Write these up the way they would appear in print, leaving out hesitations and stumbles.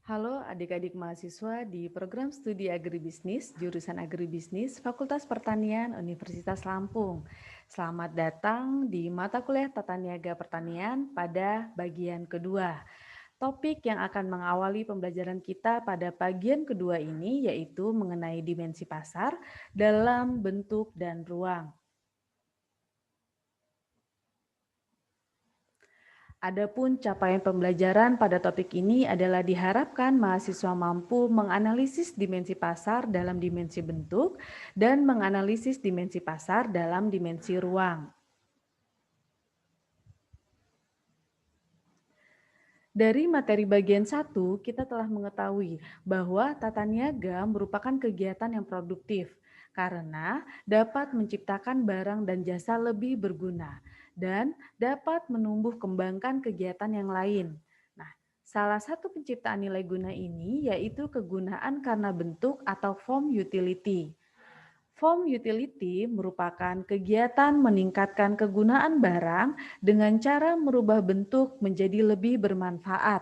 Halo adik-adik mahasiswa di program studi agribisnis, jurusan agribisnis, Fakultas Pertanian Universitas Lampung. Selamat datang di mata kuliah Tata Niaga Pertanian pada bagian kedua. Topik yang akan mengawali pembelajaran kita pada bagian kedua ini yaitu mengenai dimensi pasar dalam bentuk dan ruang. Adapun capaian pembelajaran pada topik ini adalah diharapkan mahasiswa mampu menganalisis dimensi pasar dalam dimensi bentuk dan menganalisis dimensi pasar dalam dimensi ruang. Dari materi bagian 1, kita telah mengetahui bahwa tata niaga merupakan kegiatan yang produktif karena dapat menciptakan barang dan jasa lebih berguna dan dapat menumbuh kembangkan kegiatan yang lain. Nah, salah satu penciptaan nilai guna ini yaitu kegunaan karena bentuk atau form utility. Form utility merupakan kegiatan meningkatkan kegunaan barang dengan cara merubah bentuk menjadi lebih bermanfaat.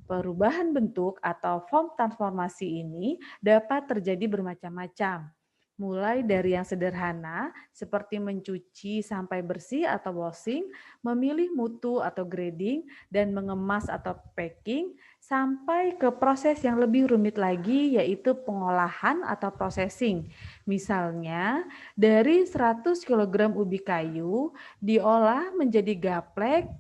Perubahan bentuk atau form transformasi ini dapat terjadi bermacam-macam. Mulai dari yang sederhana seperti mencuci sampai bersih atau washing, memilih mutu atau grading, dan mengemas atau packing, sampai ke proses yang lebih rumit lagi yaitu pengolahan atau processing. Misalnya, dari 100 kg ubi kayu diolah menjadi gaplek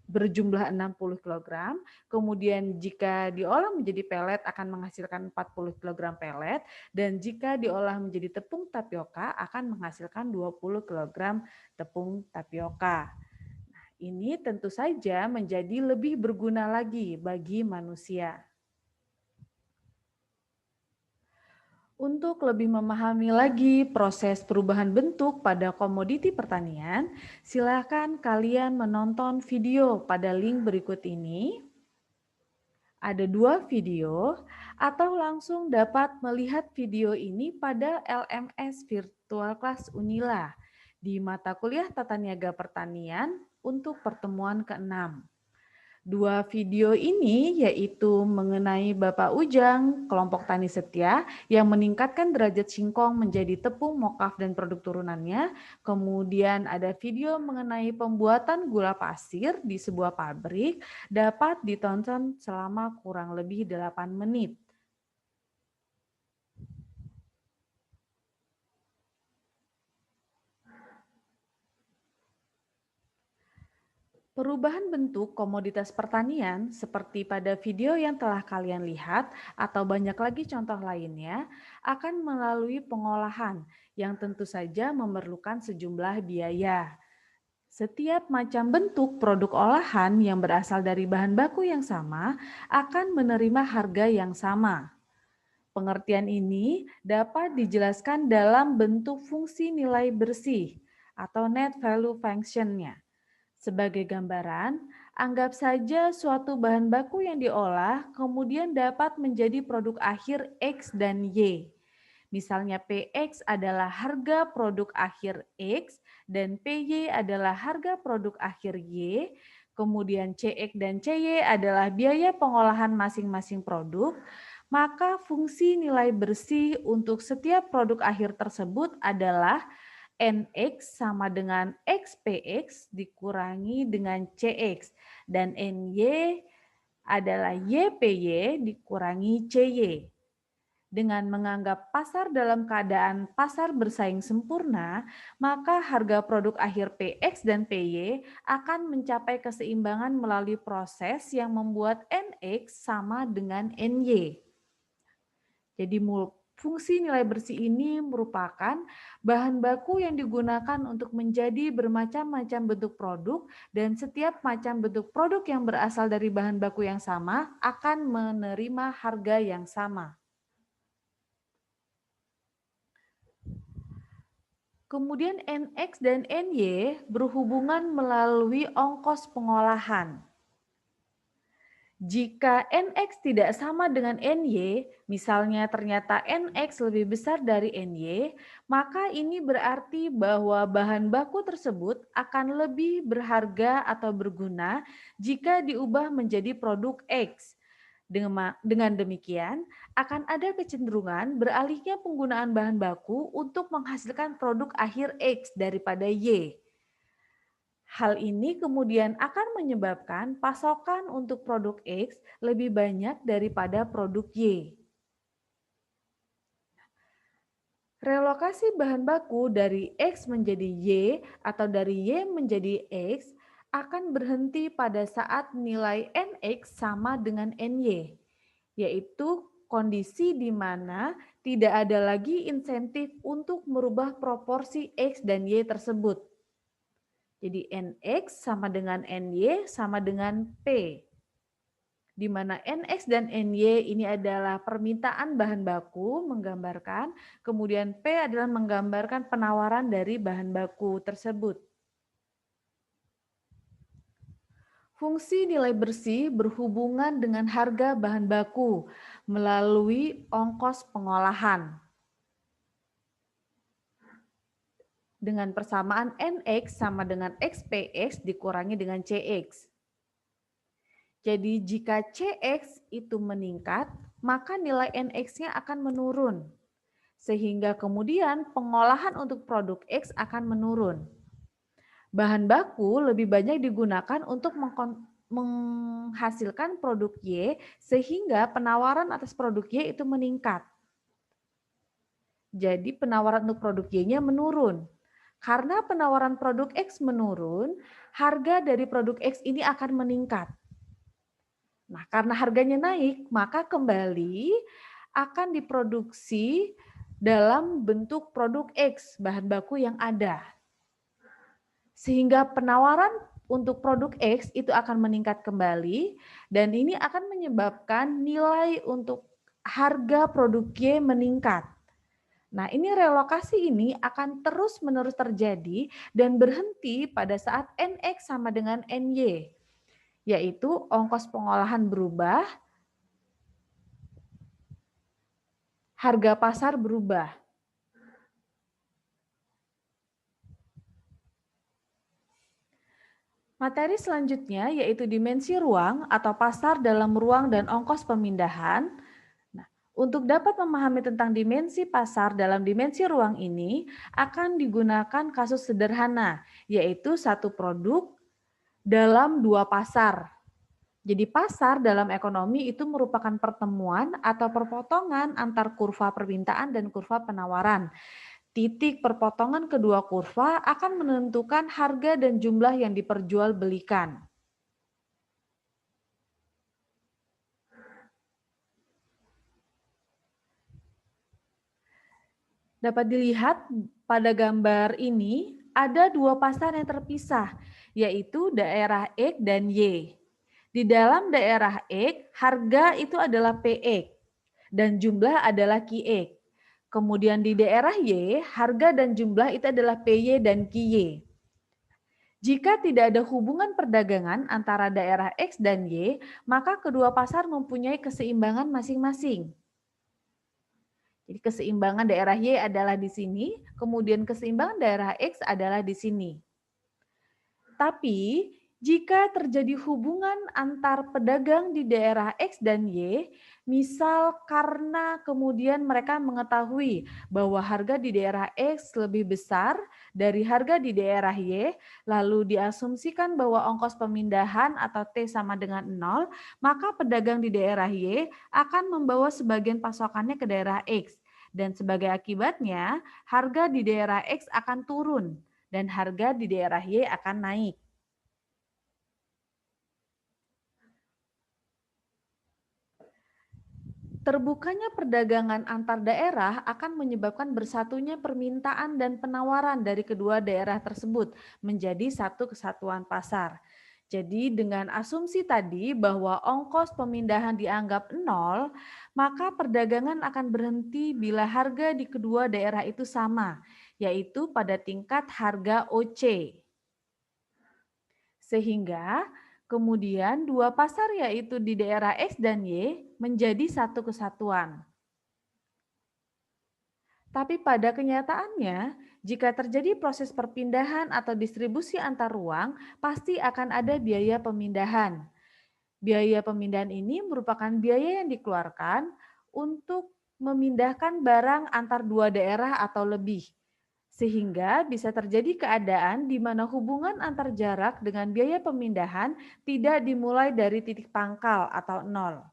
berjumlah 60 kg, kemudian jika diolah menjadi pelet akan menghasilkan 40 kg pelet, dan jika diolah menjadi tepung tapioka akan menghasilkan 20 kg tepung tapioka. Nah, ini tentu saja menjadi lebih berguna lagi bagi manusia. Untuk lebih memahami lagi proses perubahan bentuk pada komoditi pertanian, silakan kalian menonton video pada link berikut ini. Ada 2 video, atau langsung dapat melihat video ini pada LMS Virtual Class Unila di mata kuliah Tata Niaga Pertanian untuk pertemuan ke-6. 2 video ini yaitu mengenai Bapak Ujang, kelompok tani setia yang meningkatkan derajat singkong menjadi tepung mokaf dan produk turunannya. Kemudian ada video mengenai pembuatan gula pasir di sebuah pabrik, dapat ditonton selama kurang lebih 8 menit. Perubahan bentuk komoditas pertanian seperti pada video yang telah kalian lihat atau banyak lagi contoh lainnya akan melalui pengolahan yang tentu saja memerlukan sejumlah biaya. Setiap macam bentuk produk olahan yang berasal dari bahan baku yang sama akan menerima harga yang sama. Pengertian ini dapat dijelaskan dalam bentuk fungsi nilai bersih atau net value function-nya. Sebagai gambaran, anggap saja suatu bahan baku yang diolah kemudian dapat menjadi produk akhir X dan Y. Misalnya PX adalah harga produk akhir X dan PY adalah harga produk akhir Y, kemudian CX dan CY adalah biaya pengolahan masing-masing produk, maka fungsi nilai bersih untuk setiap produk akhir tersebut adalah NX sama dengan XPX dikurangi dengan CX dan NY adalah YPY dikurangi CY. Dengan menganggap pasar dalam keadaan pasar bersaing sempurna, maka harga produk akhir PX dan PY akan mencapai keseimbangan melalui proses yang membuat NX sama dengan NY. Jadi fungsi nilai bersih ini merupakan bahan baku yang digunakan untuk menjadi bermacam-macam bentuk produk dan setiap macam bentuk produk yang berasal dari bahan baku yang sama akan menerima harga yang sama. Kemudian NX dan NY berhubungan melalui ongkos pengolahan. Jika NX tidak sama dengan NY, misalnya ternyata NX lebih besar dari NY, maka ini berarti bahwa bahan baku tersebut akan lebih berharga atau berguna jika diubah menjadi produk X. Dengan demikian, akan ada kecenderungan beralihnya penggunaan bahan baku untuk menghasilkan produk akhir X daripada Y. Hal ini kemudian akan menyebabkan pasokan untuk produk X lebih banyak daripada produk Y. Relokasi bahan baku dari X menjadi Y atau dari Y menjadi X akan berhenti pada saat nilai NX sama dengan NY, yaitu kondisi di mana tidak ada lagi insentif untuk merubah proporsi X dan Y tersebut. Jadi NX sama dengan NY sama dengan P, di mana NX dan NY ini adalah permintaan bahan baku menggambarkan, kemudian P adalah menggambarkan penawaran dari bahan baku tersebut. Fungsi nilai bersih berhubungan dengan harga bahan baku melalui ongkos pengolahan. Dengan persamaan NX sama dengan XPX dikurangi dengan CX. Jadi jika CX itu meningkat, maka nilai NX-nya akan menurun. Sehingga kemudian pengolahan untuk produk X akan menurun. Bahan baku lebih banyak digunakan untuk menghasilkan produk Y sehingga penawaran atas produk Y itu meningkat. Jadi penawaran untuk produk Y-nya menurun. Karena penawaran produk X menurun, harga dari produk X ini akan meningkat. Nah, karena harganya naik, maka kembali akan diproduksi dalam bentuk produk X, bahan baku yang ada. Sehingga penawaran untuk produk X itu akan meningkat kembali, dan ini akan menyebabkan nilai untuk harga produk Y meningkat. Nah, ini relokasi ini akan terus-menerus terjadi dan berhenti pada saat NX sama dengan NY, yaitu ongkos pengolahan berubah, harga pasar berubah. Materi selanjutnya yaitu dimensi ruang atau pasar dalam ruang dan ongkos pemindahan. Nah, untuk dapat memahami tentang dimensi pasar dalam dimensi ruang ini akan digunakan kasus sederhana, yaitu satu produk dalam dua pasar. Jadi pasar dalam ekonomi itu merupakan pertemuan atau perpotongan antar kurva permintaan dan kurva penawaran. Titik perpotongan kedua kurva akan menentukan harga dan jumlah yang diperjualbelikan. Dapat dilihat pada gambar ini ada dua pasar yang terpisah, yaitu daerah X dan Y. Di dalam daerah X, harga itu adalah PX dan jumlah adalah QX. Kemudian di daerah Y, harga dan jumlah itu adalah PY dan QY. Jika tidak ada hubungan perdagangan antara daerah X dan Y, maka kedua pasar mempunyai keseimbangan masing-masing. Jadi keseimbangan daerah Y adalah di sini, kemudian keseimbangan daerah X adalah di sini. Tapi jika terjadi hubungan antar pedagang di daerah X dan Y, misal karena kemudian mereka mengetahui bahwa harga di daerah X lebih besar dari harga di daerah Y, lalu diasumsikan bahwa ongkos pemindahan atau T sama dengan 0, maka pedagang di daerah Y akan membawa sebagian pasokannya ke daerah X. Dan sebagai akibatnya, harga di daerah X akan turun dan harga di daerah Y akan naik. Terbukanya perdagangan antar daerah akan menyebabkan bersatunya permintaan dan penawaran dari kedua daerah tersebut menjadi satu kesatuan pasar. Jadi dengan asumsi tadi bahwa ongkos pemindahan dianggap nol, maka perdagangan akan berhenti bila harga di kedua daerah itu sama, yaitu pada tingkat harga OC. Sehingga kemudian dua pasar yaitu di daerah X dan Y menjadi satu kesatuan. Tapi pada kenyataannya, jika terjadi proses perpindahan atau distribusi antar ruang, pasti akan ada biaya pemindahan. Biaya pemindahan ini merupakan biaya yang dikeluarkan untuk memindahkan barang antar dua daerah atau lebih, sehingga bisa terjadi keadaan di mana hubungan antar jarak dengan biaya pemindahan tidak dimulai dari titik pangkal atau nol.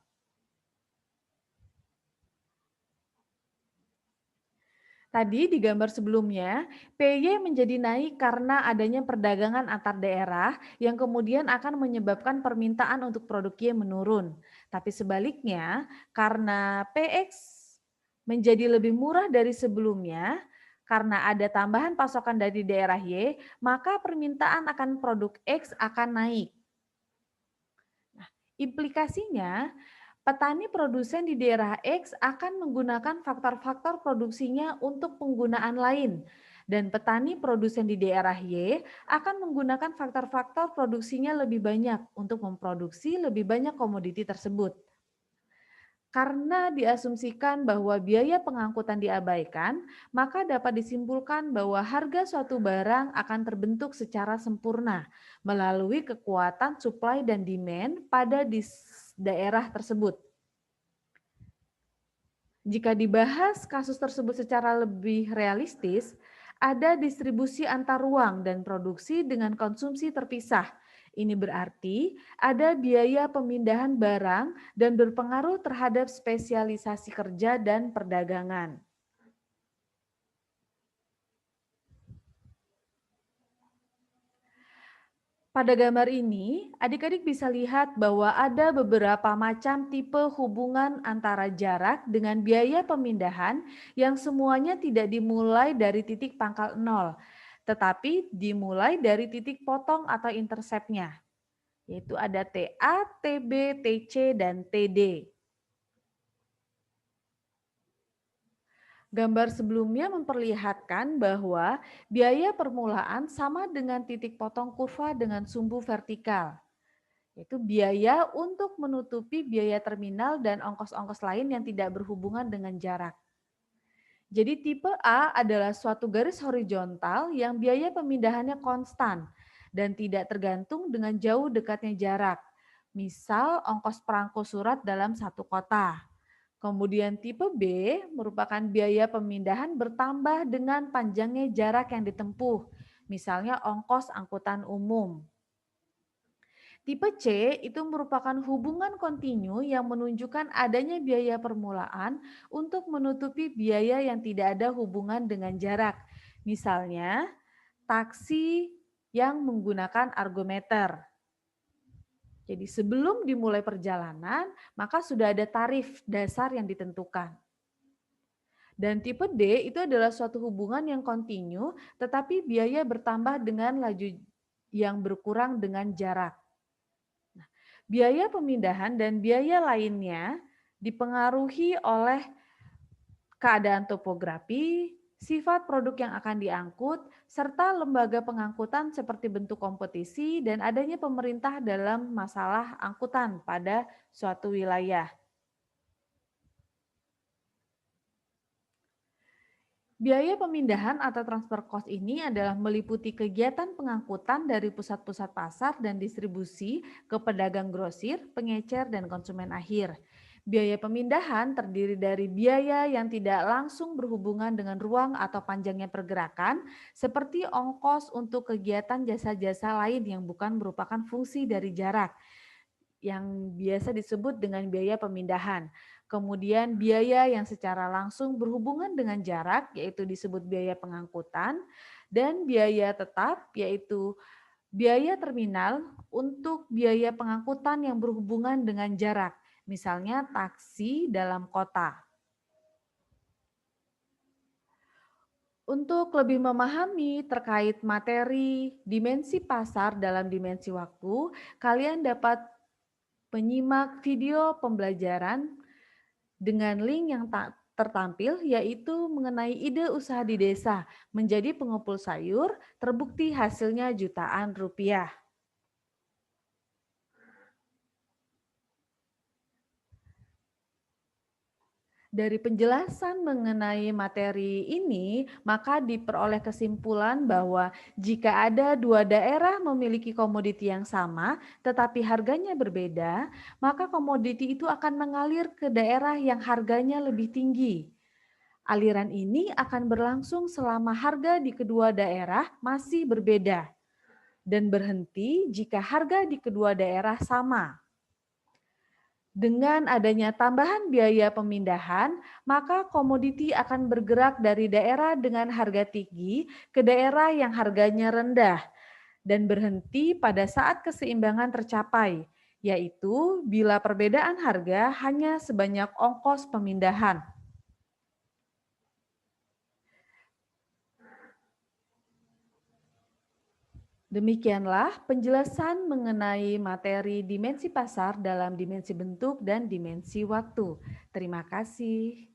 Tadi di gambar sebelumnya, PY menjadi naik karena adanya perdagangan antar daerah yang kemudian akan menyebabkan permintaan untuk produk Y menurun. Tapi sebaliknya, karena PX menjadi lebih murah dari sebelumnya, karena ada tambahan pasokan dari daerah Y, maka permintaan akan produk X akan naik. Implikasinya, petani produsen di daerah X akan menggunakan faktor-faktor produksinya untuk penggunaan lain, dan petani produsen di daerah Y akan menggunakan faktor-faktor produksinya lebih banyak untuk memproduksi lebih banyak komoditi tersebut. Karena diasumsikan bahwa biaya pengangkutan diabaikan, maka dapat disimpulkan bahwa harga suatu barang akan terbentuk secara sempurna melalui kekuatan supply dan demand pada daerah tersebut. Jika dibahas kasus tersebut secara lebih realistis, ada distribusi antar ruang dan produksi dengan konsumsi terpisah. Ini berarti ada biaya pemindahan barang dan berpengaruh terhadap spesialisasi kerja dan perdagangan. Pada gambar ini, adik-adik bisa lihat bahwa ada beberapa macam tipe hubungan antara jarak dengan biaya pemindahan yang semuanya tidak dimulai dari titik pangkal nol, tetapi dimulai dari titik potong atau interseptnya, yaitu ada TA, TB, TC, dan TD. Gambar sebelumnya memperlihatkan bahwa biaya permulaan sama dengan titik potong kurva dengan sumbu vertikal, yaitu biaya untuk menutupi biaya terminal dan ongkos-ongkos lain yang tidak berhubungan dengan jarak. Jadi tipe A adalah suatu garis horizontal yang biaya pemindahannya konstan dan tidak tergantung dengan jauh dekatnya jarak. Misal ongkos perangko surat dalam satu kota. Kemudian tipe B merupakan biaya pemindahan bertambah dengan panjangnya jarak yang ditempuh. Misalnya ongkos angkutan umum. Tipe C itu merupakan hubungan kontinu yang menunjukkan adanya biaya permulaan untuk menutupi biaya yang tidak ada hubungan dengan jarak. Misalnya, taksi yang menggunakan argometer. Jadi sebelum dimulai perjalanan, maka sudah ada tarif dasar yang ditentukan. Dan tipe D itu adalah suatu hubungan yang kontinu, tetapi biaya bertambah dengan laju yang berkurang dengan jarak. Biaya pemindahan dan biaya lainnya dipengaruhi oleh keadaan topografi, sifat produk yang akan diangkut, serta lembaga pengangkutan seperti bentuk kompetisi dan adanya pemerintah dalam masalah angkutan pada suatu wilayah. Biaya pemindahan atau transfer cost ini adalah meliputi kegiatan pengangkutan dari pusat-pusat pasar dan distribusi ke pedagang grosir, pengecer, dan konsumen akhir. Biaya pemindahan terdiri dari biaya yang tidak langsung berhubungan dengan ruang atau panjangnya pergerakan, seperti ongkos untuk kegiatan jasa-jasa lain yang bukan merupakan fungsi dari jarak yang biasa disebut dengan biaya pemindahan. Kemudian biaya yang secara langsung berhubungan dengan jarak yaitu disebut biaya pengangkutan, dan biaya tetap yaitu biaya terminal untuk biaya pengangkutan yang berhubungan dengan jarak, misalnya taksi dalam kota. Untuk lebih memahami terkait materi dimensi pasar dalam dimensi waktu, kalian dapat menyimak video pembelajaran dengan link yang tak tertampil, yaitu mengenai ide usaha di desa menjadi pengumpul sayur, terbukti hasilnya jutaan rupiah. Dari penjelasan mengenai materi ini, maka diperoleh kesimpulan bahwa jika ada dua daerah memiliki komoditi yang sama, tetapi harganya berbeda, maka komoditi itu akan mengalir ke daerah yang harganya lebih tinggi. Aliran ini akan berlangsung selama harga di kedua daerah masih berbeda dan berhenti jika harga di kedua daerah sama. Dengan adanya tambahan biaya pemindahan, maka komoditi akan bergerak dari daerah dengan harga tinggi ke daerah yang harganya rendah dan berhenti pada saat keseimbangan tercapai, yaitu bila perbedaan harga hanya sebanyak ongkos pemindahan. Demikianlah penjelasan mengenai materi dimensi pasar dalam dimensi bentuk dan dimensi waktu. Terima kasih.